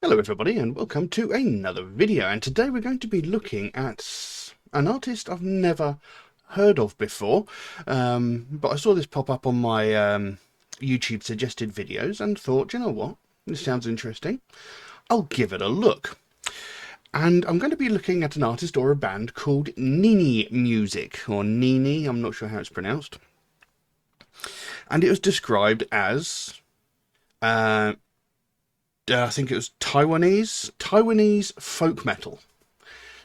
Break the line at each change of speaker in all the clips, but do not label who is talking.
Hello everybody and welcome to another video, and today we're going to be looking at an artist I've never heard of before, but I saw this pop up on my YouTube suggested videos and thought, you know what, this sounds interesting, I'll give it a look. And I'm going to be looking at an artist or a band called Nini Music, or Nini, I'm not sure how it's pronounced, and it was described as I think it was Taiwanese folk metal.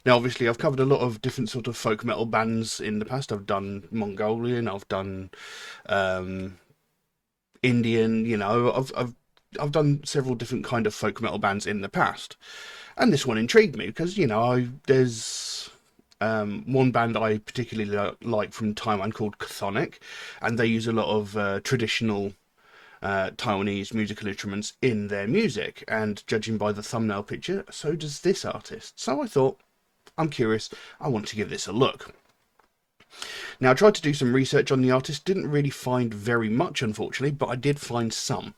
Now, obviously, I've covered a lot of different sort of folk metal bands in the past. I've done Mongolian, I've done Indian. You know, I've done several different kind of folk metal bands in the past, and this one intrigued me because there's one band I particularly like from Taiwan called Chthonic, and they use a lot of traditional Taiwanese musical instruments in their music, and judging by the thumbnail picture, so does this artist. So I thought, I'm curious, I want to give this a look. Now, I tried to do some research on the artist, didn't really find very much, unfortunately, but I did find some.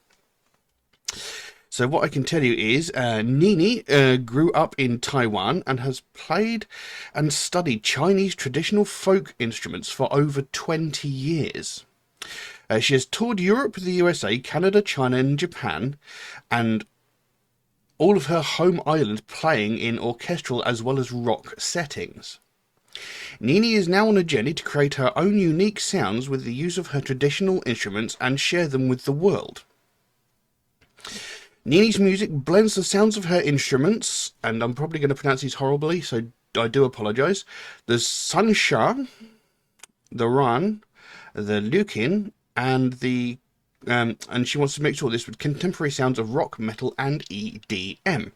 So what I can tell you is Nini grew up in Taiwan and has played and studied Chinese traditional folk instruments for over 20 years. She has toured Europe, the USA, Canada, China and Japan, and all of her home island playing in orchestral as well as rock settings. Nini is now on a journey to create her own unique sounds with the use of her traditional instruments and share them with the world. Nini's music blends the sounds of her instruments, and I'm probably going to pronounce these horribly, so I do apologise. The Sansha, the Ran, the Lukin, and and she wants to mix all this with contemporary sounds of rock, metal, and EDM.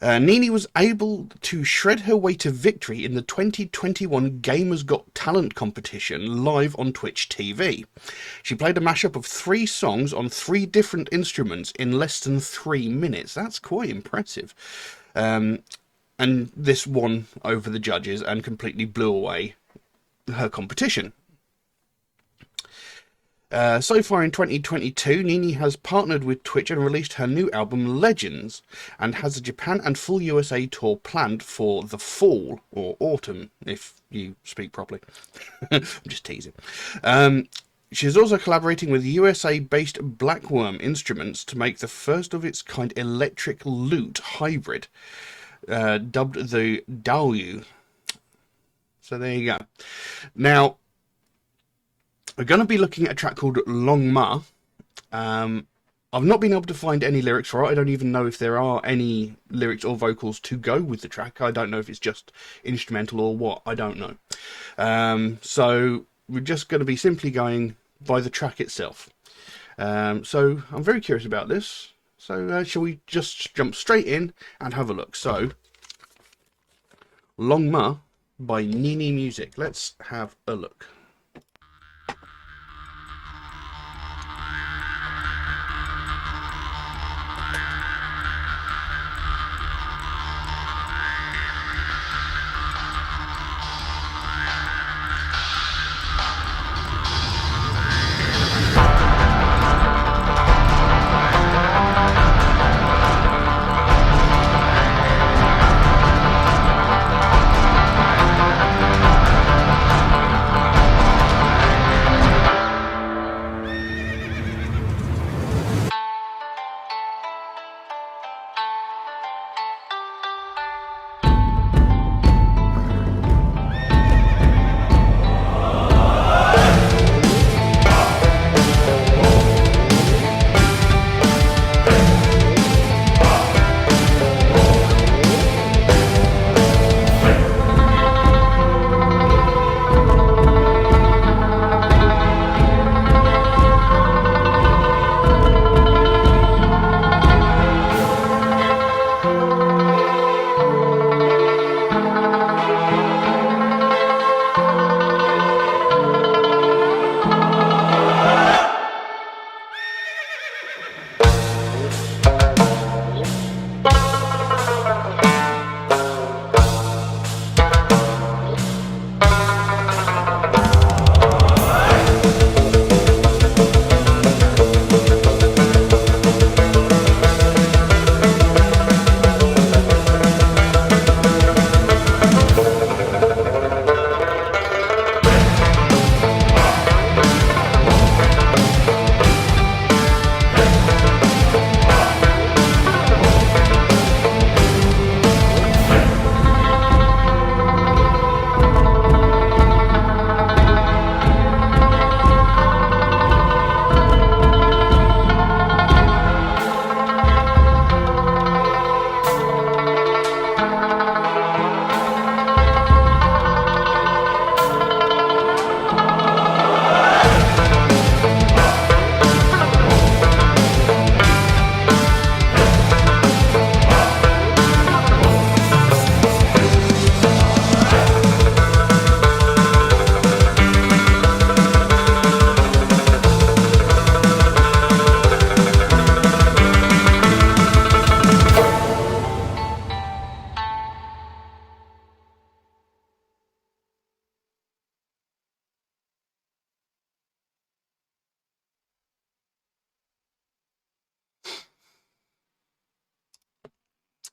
Nini was able to shred her way to victory in the 2021 Gamers Got Talent competition live on Twitch TV. She played a mashup of 3 songs on 3 different instruments in less than 3 minutes. That's quite impressive. And this won over the judges and completely blew away her competition. So far in 2022, Nini has partnered with Twitch and released her new album Legends, and has a Japan and full USA tour planned for the fall, or autumn, if you speak properly. I'm just teasing. She is also collaborating with USA-based Blackworm Instruments to make the first of its kind electric lute hybrid, dubbed the Daoyu. So there you go. Now, we're going to be looking at a track called LongMa. I've not been able to find any lyrics for it. I don't even know if there are any lyrics or vocals to go with the track. I don't know if it's just instrumental or what. I don't know. So we're just going to be simply going by the track itself. So I'm very curious about this. So shall we just jump straight in and have a look? So, LongMa by Nini Music. Let's have a look.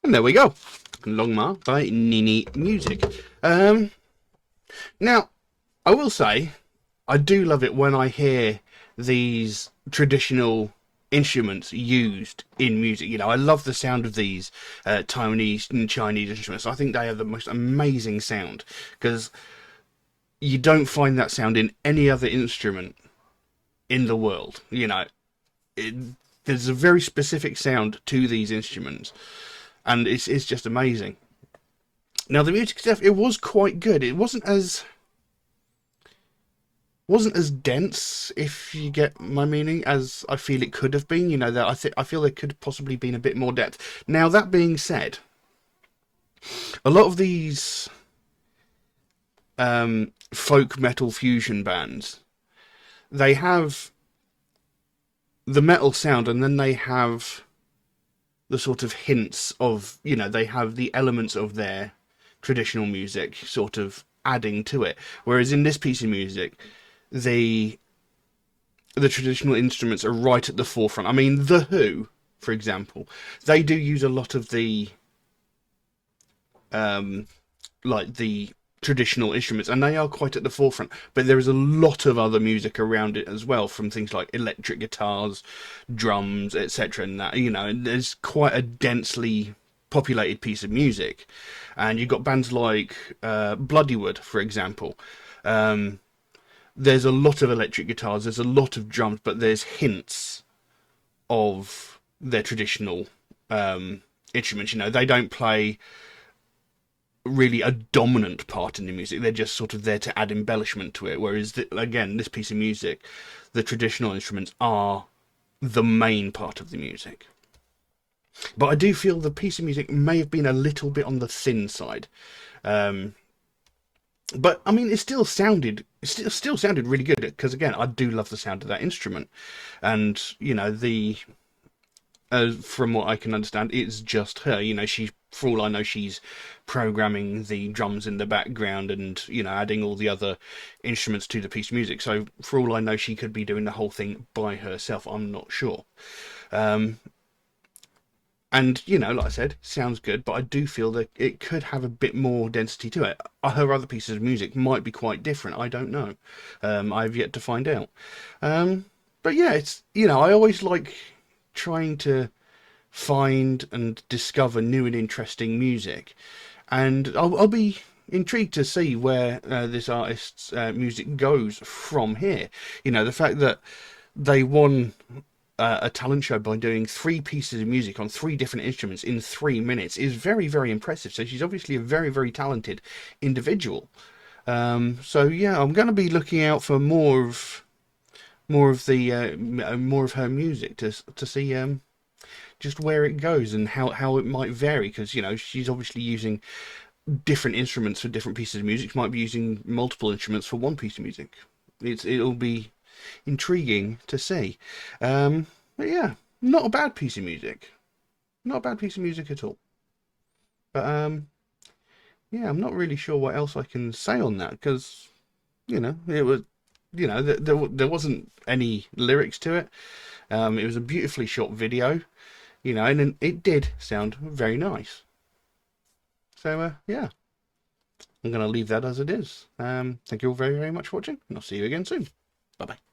And there we go. LongMa by Nini Music. Now, I will say, I do love it when I hear these traditional instruments used in music. You know, I love the sound of these Taiwanese and Chinese instruments. I think they have the most amazing sound because you don't find that sound in any other instrument in the world. You know, it, there's a very specific sound to these instruments, and it's just amazing. Now the music stuff, it was quite good. It wasn't as dense, if you get my meaning, as I feel it could have been. You know, that I feel there could have possibly been a bit more depth. Now that being said, a lot of these folk metal fusion bands, they have the metal sound, and then they have the sort of hints of, you know, they have the elements of their traditional music sort of adding to it. Whereas in this piece of music, the traditional instruments are right at the forefront. I mean, The Who, for example, they do use a lot of the like the traditional instruments, and they are quite at the forefront. But there is a lot of other music around it as well, from things like electric guitars, drums, etc. And that, you know, there's quite a densely populated piece of music. And you've got bands like Bloodywood, for example. There's a lot of electric guitars, there's a lot of drums, but there's hints of their traditional instruments. You know, they don't play really a dominant part in the music. They're just sort of there to add embellishment to it. Whereas, again, this piece of music, the traditional instruments are the main part of the music. But I do feel the piece of music may have been a little bit on the thin side. But I mean, it still sounded really good because, again, I do love the sound of that instrument, and you know, from what I can understand, it's just her. You know, for all I know, she's programming the drums in the background and, you know, adding all the other instruments to the piece of music. So for all I know, she could be doing the whole thing by herself. I'm not sure. And, you know, like I said, sounds good, but I do feel that it could have a bit more density to it. Her other pieces of music might be quite different. I don't know. I've yet to find out. But yeah, it's, you know, I always like trying to find and discover new and interesting music. And I'll be intrigued to see where this artist's music goes from here. You know, the fact that they won a talent show by doing 3 pieces of music on 3 different instruments in 3 minutes is very, very impressive. So she's obviously a very, very talented individual. So yeah, I'm going to be looking out for more of more of her music to see just where it goes and how it might vary, because, you know, she's obviously using different instruments for different pieces of music. She might be using multiple instruments for one piece of music. It'll be intriguing to see. But yeah, not a bad piece of music. Not a bad piece of music at all. But yeah, I'm not really sure what else I can say on that, because, you know, it was, you know, there wasn't any lyrics to it. It was a beautifully shot video, you know, and it did sound very nice. So yeah, I'm going to leave that as it is. Thank you all very, very much for watching, and I'll see you again soon. Bye bye.